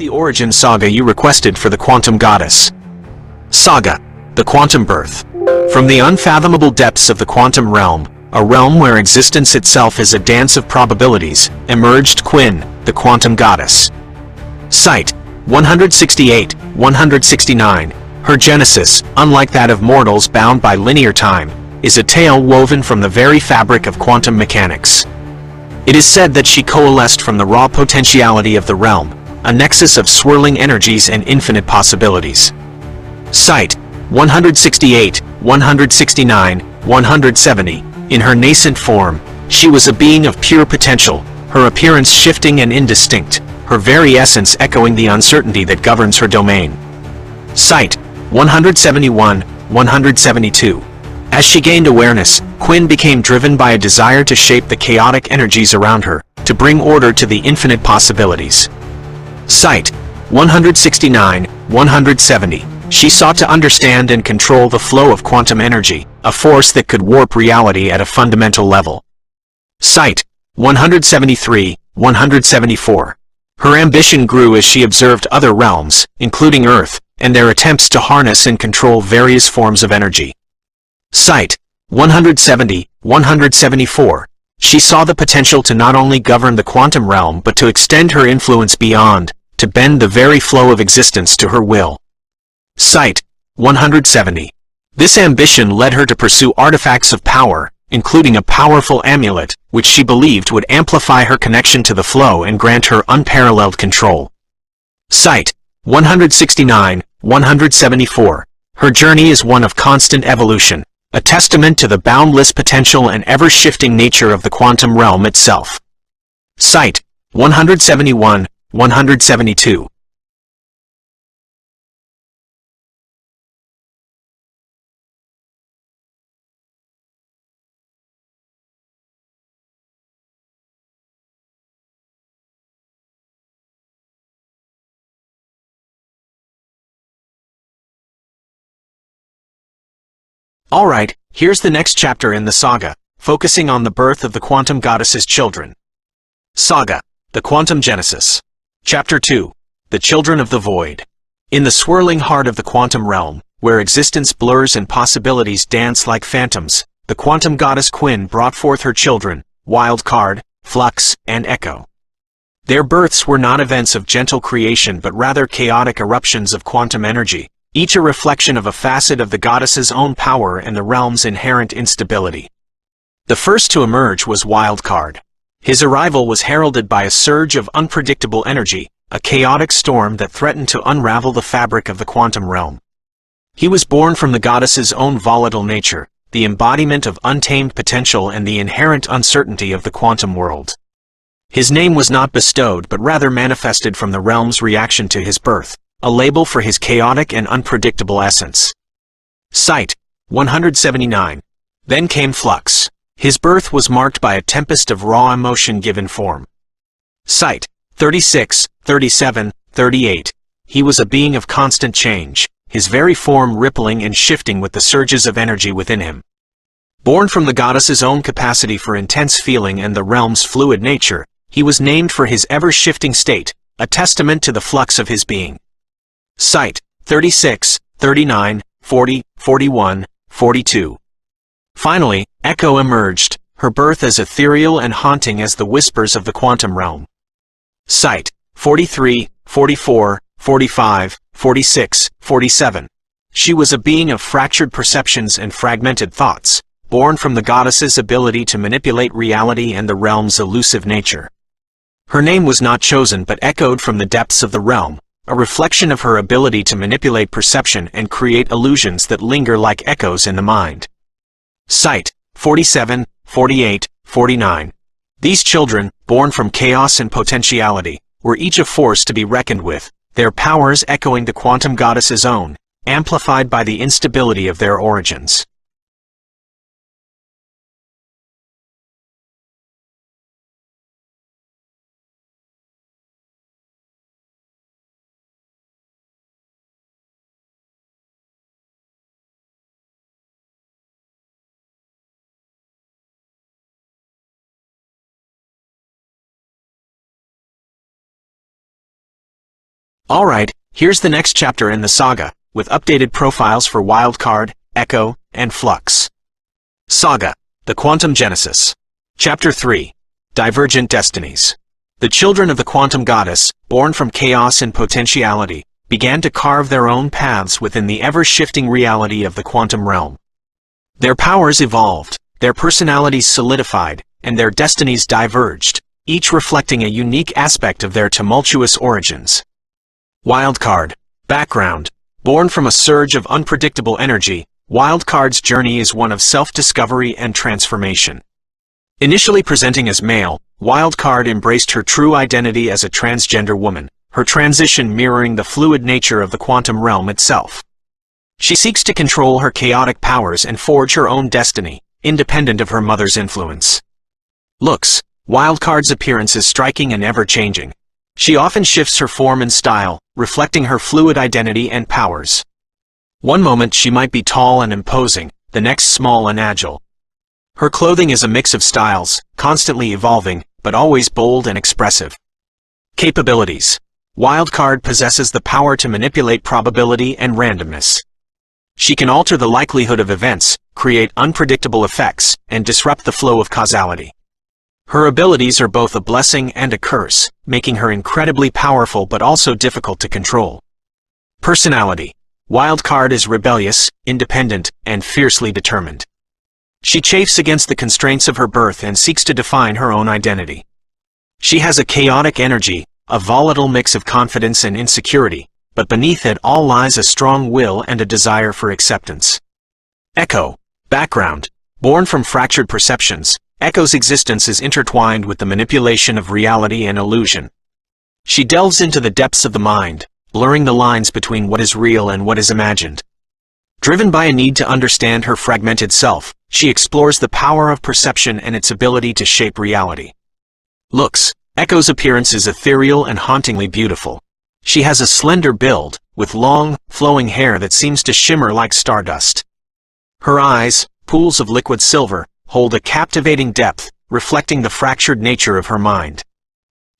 the origin saga you requested for the quantum goddess. Saga, the quantum birth. From the unfathomable depths of the quantum realm, a realm where existence itself is a dance of probabilities, emerged Quinn, the quantum goddess. Site: 168-169. Her genesis, unlike that of mortals bound by linear time, is a tale woven from the very fabric of quantum mechanics. It is said that she coalesced from the raw potentiality of the realm, a nexus of swirling energies and infinite possibilities. Site: 168, 169, 170. In her nascent form, she was a being of pure potential, her appearance shifting and indistinct, her very essence echoing the uncertainty that governs her domain. Site: 171, 172. As she gained awareness, Quinn became driven by a desire to shape the chaotic energies around her, to bring order to the infinite possibilities. Site: 169, 170. She sought to understand and control the flow of quantum energy, a force that could warp reality at a fundamental level. Site: 173, 174. Her ambition grew as she observed other realms, including Earth, and their attempts to harness and control various forms of energy. Site: 170, 174. She saw the potential to not only govern the quantum realm but to extend her influence beyond, to bend the very flow of existence to her will. Site: 170. This ambition led her to pursue artifacts of power, including a powerful amulet, which she believed would amplify her connection to the flow and grant her unparalleled control. Site: 169, 174. Her journey is one of constant evolution, a testament to the boundless potential and ever-shifting nature of the quantum realm itself. Site: 171, 172. Alright, here's the next chapter in the saga, focusing on the birth of the quantum goddess's children. Saga, the Quantum Genesis. Chapter 2. The Children of the Void. In the swirling heart of the quantum realm, where existence blurs and possibilities dance like phantoms, the quantum goddess Quinn brought forth her children, Wildcard, Flux, and Echo. Their births were not events of gentle creation but rather chaotic eruptions of quantum energy, each a reflection of a facet of the goddess's own power and the realm's inherent instability. The first to emerge was Wildcard. His arrival was heralded by a surge of unpredictable energy, a chaotic storm that threatened to unravel the fabric of the quantum realm. He was born from the goddess's own volatile nature, the embodiment of untamed potential and the inherent uncertainty of the quantum world. His name was not bestowed but rather manifested from the realm's reaction to his birth, a label for his chaotic and unpredictable essence. Site: 179. Then came Flux. His birth was marked by a tempest of raw emotion given form. Site: 36, 37, 38. He was a being of constant change, his very form rippling and shifting with the surges of energy within him. Born from the goddess's own capacity for intense feeling and the realm's fluid nature, he was named for his ever-shifting state, a testament to the flux of his being. Site: 36, 39, 40, 41, 42. Finally, Echo emerged, her birth as ethereal and haunting as the whispers of the quantum realm. Site: 43, 44, 45, 46, 47. She was a being of fractured perceptions and fragmented thoughts, born from the goddess's ability to manipulate reality and the realm's elusive nature. Her name was not chosen but echoed from the depths of the realm, a reflection of her ability to manipulate perception and create illusions that linger like echoes in the mind. Site: 47, 48, 49. These children, born from chaos and potentiality, were each a force to be reckoned with, their powers echoing the quantum goddess's own, amplified by the instability of their origins. Alright, here's the next chapter in the saga, with updated profiles for Wildcard, Echo, and Flux. Saga, the Quantum Genesis. Chapter 3. Divergent Destinies. The children of the Quantum Goddess, born from chaos and potentiality, began to carve their own paths within the ever-shifting reality of the quantum realm. Their powers evolved, their personalities solidified, and their destinies diverged, each reflecting a unique aspect of their tumultuous origins. Wildcard. Background. Born from a surge of unpredictable energy, Wildcard's journey is one of self-discovery and transformation. Initially presenting as male, Wildcard embraced her true identity as a transgender woman, her transition mirroring the fluid nature of the quantum realm itself. She seeks to control her chaotic powers and forge her own destiny, independent of her mother's influence. Looks. Wildcard's appearance is striking and ever-changing. She often shifts her form and style, reflecting her fluid identity and powers. One moment she might be tall and imposing, the next small and agile. Her clothing is a mix of styles, constantly evolving, but always bold and expressive. Capabilities. Wildcard possesses the power to manipulate probability and randomness. She can alter the likelihood of events, create unpredictable effects, and disrupt the flow of causality. Her abilities are both a blessing and a curse, making her incredibly powerful but also difficult to control. Personality. Wildcard is rebellious, independent, and fiercely determined. She chafes against the constraints of her birth and seeks to define her own identity. She has a chaotic energy, a volatile mix of confidence and insecurity, but beneath it all lies a strong will and a desire for acceptance. Echo. Background. Born from fractured perceptions, Echo's existence is intertwined with the manipulation of reality and illusion. She delves into the depths of the mind, blurring the lines between what is real and what is imagined. Driven by a need to understand her fragmented self, she explores the power of perception and its ability to shape reality. Looks. Echo's appearance is ethereal and hauntingly beautiful. She has a slender build, with long, flowing hair that seems to shimmer like stardust. Her eyes, pools of liquid silver, hold a captivating depth, reflecting the fractured nature of her mind.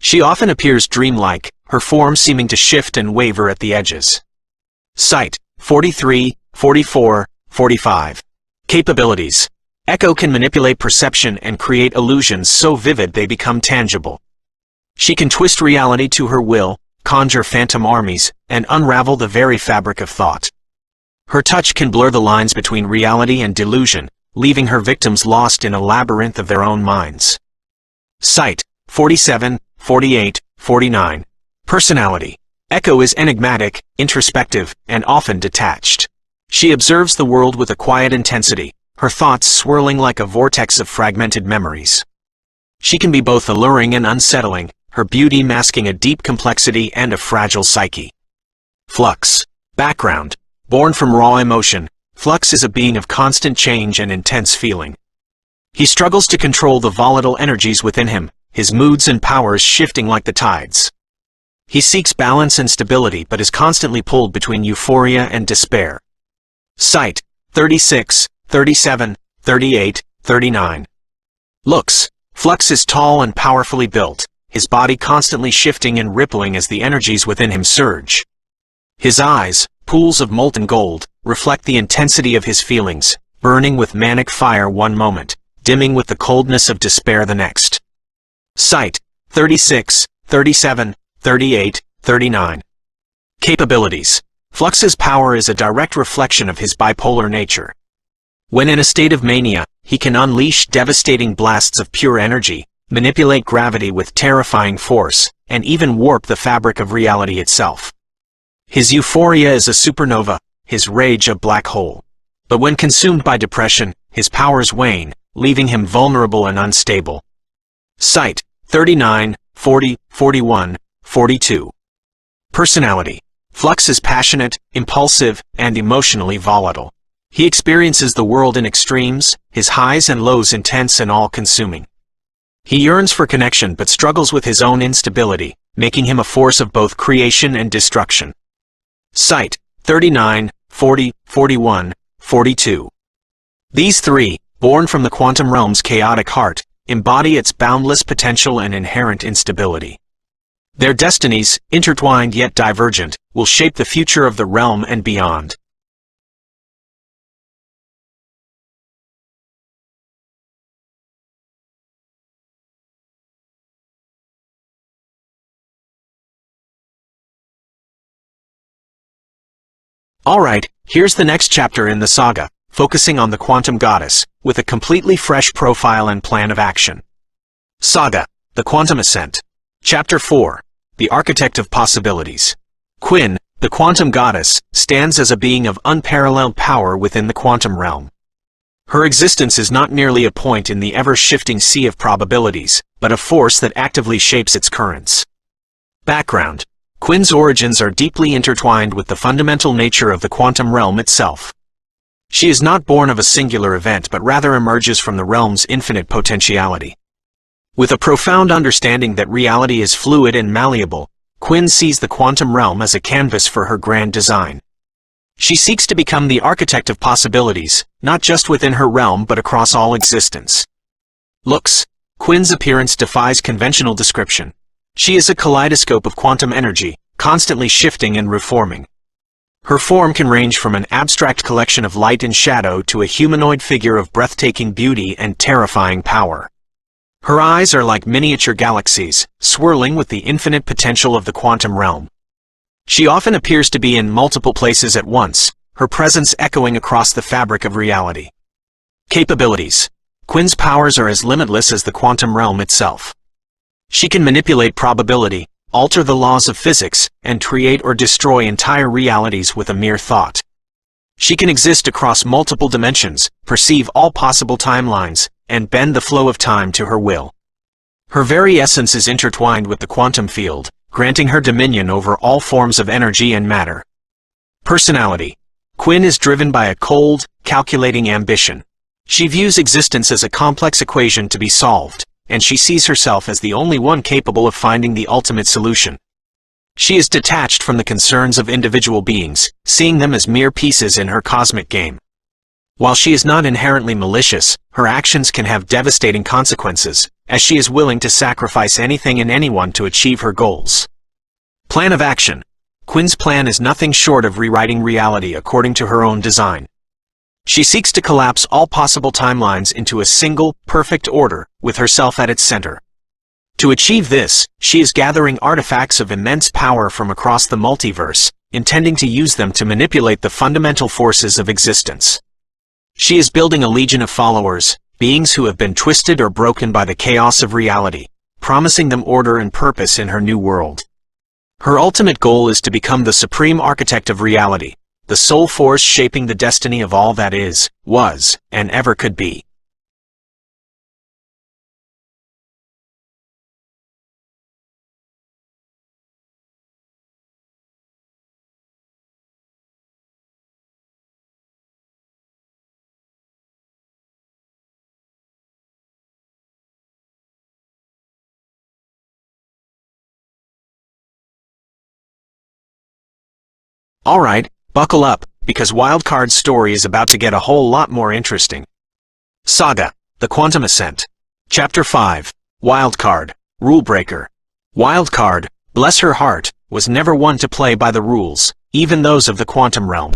She often appears dreamlike, her form seeming to shift and waver at the edges. Sight. 43, 44, 45. Capabilities. Echo can manipulate perception and create illusions so vivid they become tangible. She can twist reality to her will, conjure phantom armies, and unravel the very fabric of thought. Her touch can blur the lines between reality and delusion, leaving her victims lost in a labyrinth of their own minds. Sight. 47, 48, 49. Personality. Echo is enigmatic, introspective, and often detached. She observes the world with a quiet intensity, her thoughts swirling like a vortex of fragmented memories. She can be both alluring and unsettling, her beauty masking a deep complexity and a fragile psyche. Flux. Background. Born from raw emotion, Flux is a being of constant change and intense feeling. He struggles to control the volatile energies within him, his moods and powers shifting like the tides. He seeks balance and stability but is constantly pulled between euphoria and despair. Sight. 36, 37, 38, 39. Looks. Flux is tall and powerfully built, his body constantly shifting and rippling as the energies within him surge. His eyes, pools of molten gold, reflect the intensity of his feelings, burning with manic fire one moment, dimming with the coldness of despair the next. Sight. 36, 37, 38, 39. Capabilities. Flux's power is a direct reflection of his bipolar nature. When in a state of mania, he can unleash devastating blasts of pure energy, manipulate gravity with terrifying force, and even warp the fabric of reality itself. His euphoria is a supernova, his rage a black hole. But when consumed by depression, his powers wane, leaving him vulnerable and unstable. Sight. 39, 40, 41, 42. Personality. Flux is passionate, impulsive, and emotionally volatile. He experiences the world in extremes, his highs and lows intense and all-consuming. He yearns for connection but struggles with his own instability, making him a force of both creation and destruction. Sight. 39, 40, 41, 42. These three, born from the quantum realm's chaotic heart, embody its boundless potential and inherent instability. Their destinies, intertwined yet divergent, will shape the future of the realm and beyond. Alright, here's the next chapter in the saga, focusing on the quantum goddess, with a completely fresh profile and plan of action. Saga, the Quantum Ascent. Chapter 4. The Architect of Possibilities. Quinn, the quantum goddess, stands as a being of unparalleled power within the quantum realm. Her existence is not merely a point in the ever-shifting sea of probabilities, but a force that actively shapes its currents. Background. Quinn's origins are deeply intertwined with the fundamental nature of the quantum realm itself. She is not born of a singular event but rather emerges from the realm's infinite potentiality. With a profound understanding that reality is fluid and malleable, Quinn sees the quantum realm as a canvas for her grand design. She seeks to become the architect of possibilities, not just within her realm but across all existence. Looks. Quinn's appearance defies conventional description. She is a kaleidoscope of quantum energy, constantly shifting and reforming. Her form can range from an abstract collection of light and shadow to a humanoid figure of breathtaking beauty and terrifying power. Her eyes are like miniature galaxies, swirling with the infinite potential of the quantum realm. She often appears to be in multiple places at once, her presence echoing across the fabric of reality. Capabilities. Quinn's powers are as limitless as the quantum realm itself. She can manipulate probability, alter the laws of physics, and create or destroy entire realities with a mere thought. She can exist across multiple dimensions, perceive all possible timelines, and bend the flow of time to her will. Her very essence is intertwined with the quantum field, granting her dominion over all forms of energy and matter. Personality. Quinn is driven by a cold, calculating ambition. She views existence as a complex equation to be solved, and she sees herself as the only one capable of finding the ultimate solution. She is detached from the concerns of individual beings, seeing them as mere pieces in her cosmic game. While she is not inherently malicious, her actions can have devastating consequences, as she is willing to sacrifice anything and anyone to achieve her goals. Plan of action. Quinn's plan is nothing short of rewriting reality according to her own design. She seeks to collapse all possible timelines into a single, perfect order, with herself at its center. To achieve this, she is gathering artifacts of immense power from across the multiverse, intending to use them to manipulate the fundamental forces of existence. She is building a legion of followers, beings who have been twisted or broken by the chaos of reality, promising them order and purpose in her new world. Her ultimate goal is to become the supreme architect of reality, the sole force shaping the destiny of all that is, was, and ever could be. Alright, buckle up, because Wildcard's story is about to get a whole lot more interesting. Saga, the Quantum Ascent. Chapter 5. Wildcard, Rulebreaker. Wildcard, bless her heart, was never one to play by the rules, even those of the quantum realm.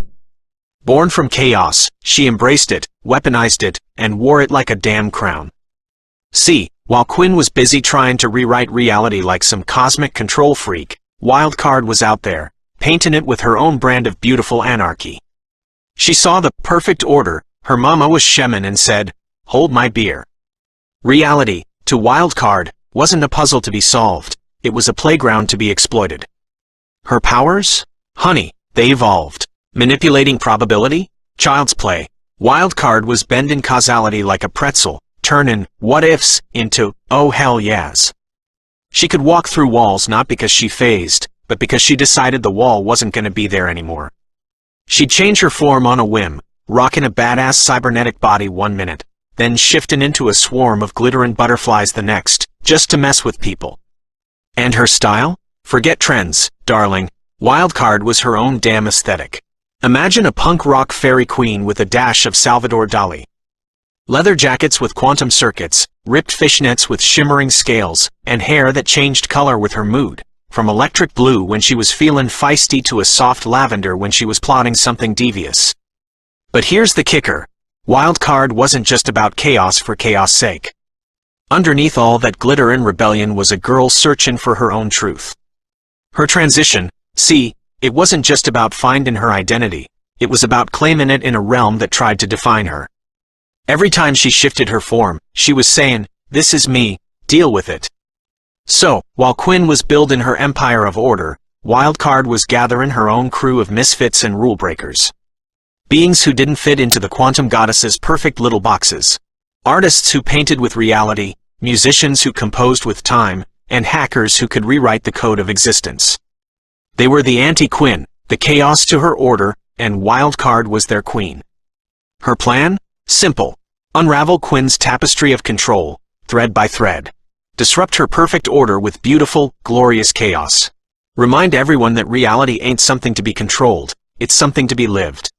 Born from chaos, she embraced it, weaponized it, and wore it like a damn crown. See, while Quinn was busy trying to rewrite reality like some cosmic control freak, Wildcard was out there, painting it with her own brand of beautiful anarchy. She saw the perfect order, her mama was shemin and said, "Hold my beer." Reality, to Wildcard, wasn't a puzzle to be solved, it was a playground to be exploited. Her powers? Honey, they evolved. Manipulating probability? Child's play. Wildcard was bending causality like a pretzel, turning what-ifs into oh hell yes. She could walk through walls not because she phased, but because she decided the wall wasn't going to be there anymore. She'd change her form on a whim, rocking a badass cybernetic body one minute, then shifting into a swarm of glittering butterflies the next, just to mess with people. And her style? Forget trends, darling. Wildcard was her own damn aesthetic. Imagine a punk rock fairy queen with a dash of Salvador Dali. Leather jackets with quantum circuits, ripped fishnets with shimmering scales, and hair that changed color with her mood. from electric blue when she was feelin' feisty to a soft lavender when she was plotting something devious. But here's the kicker. Wild Card wasn't just about chaos for chaos' sake. Underneath all that glitter and rebellion was a girl searching for her own truth. Her transition, see, it wasn't just about finding her identity, it was about claiming it in a realm that tried to define her. Every time she shifted her form, she was saying, "This is me, deal with it." So, while Quinn was building her empire of order, Wild Card was gathering her own crew of misfits and rule breakers. Beings who didn't fit into the quantum goddess's perfect little boxes. Artists who painted with reality, musicians who composed with time, and hackers who could rewrite the code of existence. They were the anti-Quinn, the chaos to her order, and Wild Card was their queen. Her plan? Simple. Unravel Quinn's tapestry of control, thread by thread. Disrupt her perfect order with beautiful, glorious chaos. Remind everyone that reality ain't something to be controlled, it's something to be lived.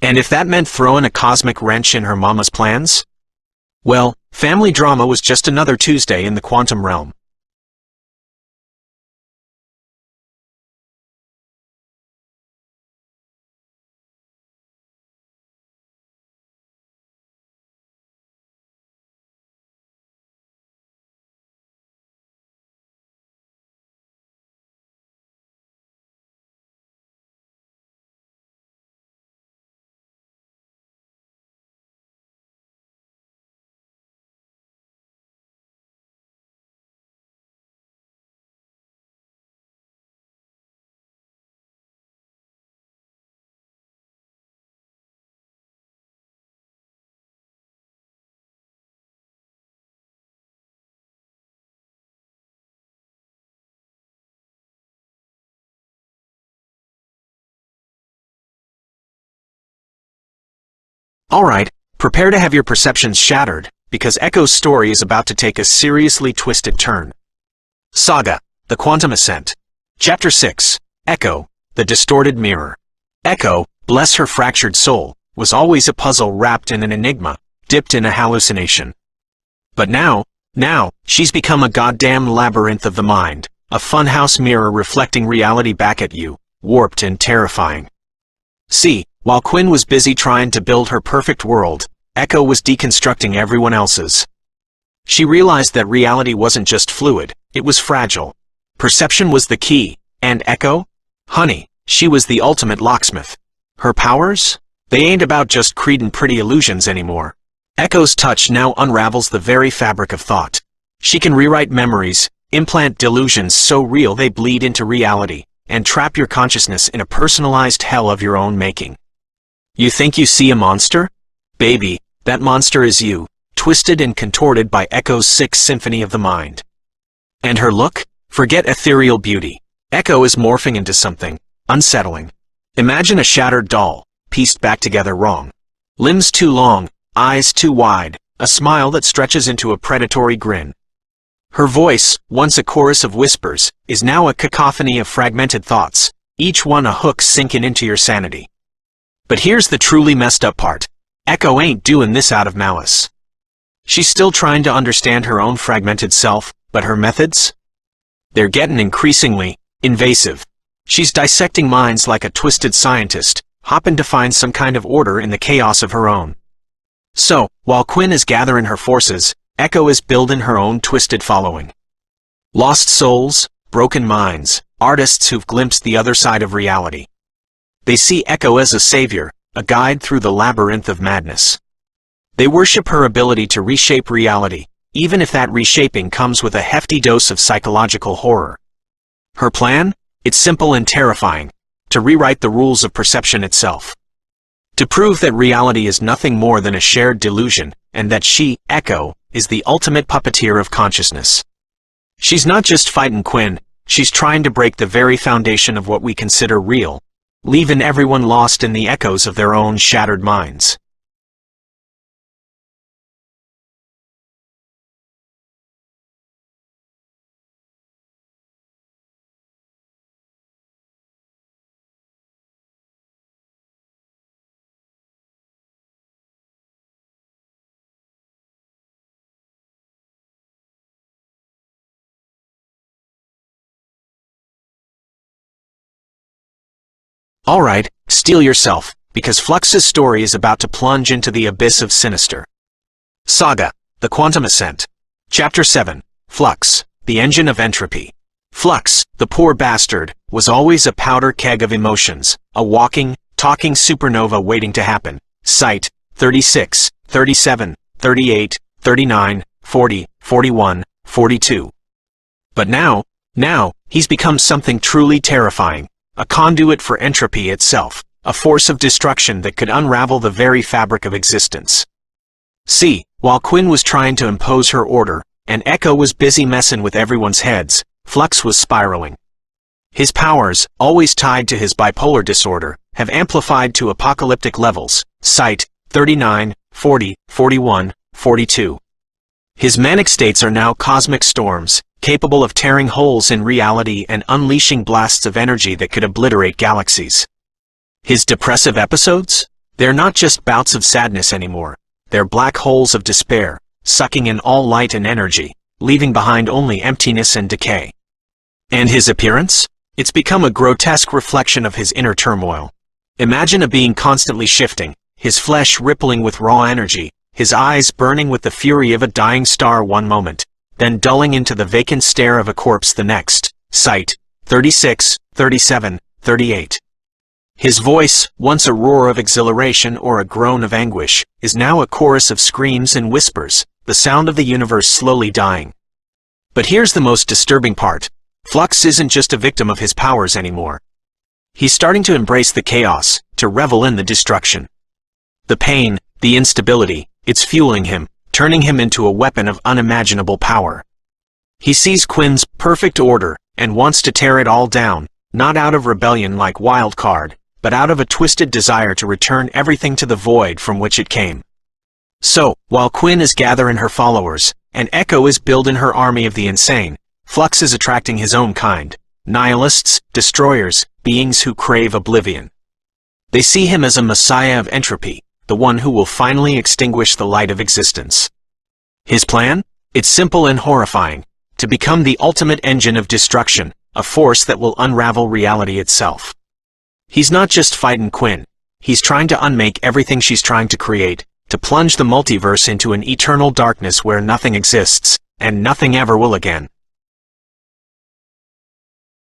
And if that meant throwing a cosmic wrench in her mama's plans? Well, family drama was just another Tuesday in the quantum realm. Alright, prepare to have your perceptions shattered, because Echo's story is about to take a seriously twisted turn. Saga, the Quantum Ascent. Chapter 6, Echo, the Distorted Mirror. Echo, bless her fractured soul, was always a puzzle wrapped in an enigma, dipped in a hallucination. But now, she's become a goddamn labyrinth of the mind, a funhouse mirror reflecting reality back at you, warped and terrifying. See, while Quinn was busy trying to build her perfect world, Echo was deconstructing everyone else's. She realized that reality wasn't just fluid, it was fragile. Perception was the key, and Echo? Honey, she was the ultimate locksmith. Her powers? They ain't about just creating pretty illusions anymore. Echo's touch now unravels the very fabric of thought. She can rewrite memories, implant delusions so real they bleed into reality, and trap your consciousness in a personalized hell of your own making. You think you see a monster? Baby, that monster is you, twisted and contorted by Echo's sixth symphony of the mind. And her look? Forget ethereal beauty. Echo is morphing into something unsettling. Imagine a shattered doll, pieced back together wrong. Limbs too long, eyes too wide, a smile that stretches into a predatory grin. Her voice, once a chorus of whispers, is now a cacophony of fragmented thoughts, each one a hook sinking into your sanity. But here's the truly messed up part. Echo ain't doing this out of malice. She's still trying to understand her own fragmented self, but her methods? They're getting increasingly invasive. She's dissecting minds like a twisted scientist, hoping to find some kind of order in the chaos of her own. So, while Quinn is gathering her forces, Echo is building her own twisted following. Lost souls, broken minds, artists who've glimpsed the other side of reality. They see Echo as a savior, a guide through the labyrinth of madness. They worship her ability to reshape reality, even if that reshaping comes with a hefty dose of psychological horror. Her plan? It's simple and terrifying: to rewrite the rules of perception itself. To prove that reality is nothing more than a shared delusion, and that she, Echo, is the ultimate puppeteer of consciousness. She's not just fighting Quinn, she's trying to break the very foundation of what we consider real, leaving everyone lost in the echoes of their own shattered minds. Alright, steel yourself, because Flux's story is about to plunge into the abyss of sinister. Saga, the Quantum Ascent. Chapter 7, Flux, the Engine of Entropy. Flux, the poor bastard, was always a powder keg of emotions, a walking, talking supernova waiting to happen. Sight, 36, 37, 38, 39, 40, 41, 42. But now, he's become something truly terrifying, a conduit for entropy itself, a force of destruction that could unravel the very fabric of existence. See, while Quinn was trying to impose her order, and Echo was busy messing with everyone's heads, Flux was spiraling. His powers, always tied to his bipolar disorder, have amplified to apocalyptic levels. Sight, 39, 40, 41, 42. His manic states are now cosmic storms, capable of tearing holes in reality and unleashing blasts of energy that could obliterate galaxies. His depressive episodes? They're not just bouts of sadness anymore. They're black holes of despair, sucking in all light and energy, leaving behind only emptiness and decay. And his appearance? It's become a grotesque reflection of his inner turmoil. Imagine a being constantly shifting, his flesh rippling with raw energy, his eyes burning with the fury of a dying star one moment, then dulling into the vacant stare of a corpse the next. Sight, 36, 37, 38. His voice, once a roar of exhilaration or a groan of anguish, is now a chorus of screams and whispers, the sound of the universe slowly dying. But here's the most disturbing part. Flux isn't just a victim of his powers anymore. He's starting to embrace the chaos, to revel in the destruction. The pain, the instability, it's fueling him, turning him into a weapon of unimaginable power. He sees Quinn's perfect order, and wants to tear it all down, not out of rebellion like Wildcard, but out of a twisted desire to return everything to the void from which it came. So, while Quinn is gathering her followers, and Echo is building her army of the insane, Flux is attracting his own kind, nihilists, destroyers, beings who crave oblivion. They see him as a messiah of entropy, the one who will finally extinguish the light of existence. His plan? It's simple and horrifying, to become the ultimate engine of destruction, a force that will unravel reality itself. He's not just fighting Quinn. He's trying to unmake everything she's trying to create, to plunge the multiverse into an eternal darkness where nothing exists, and nothing ever will again.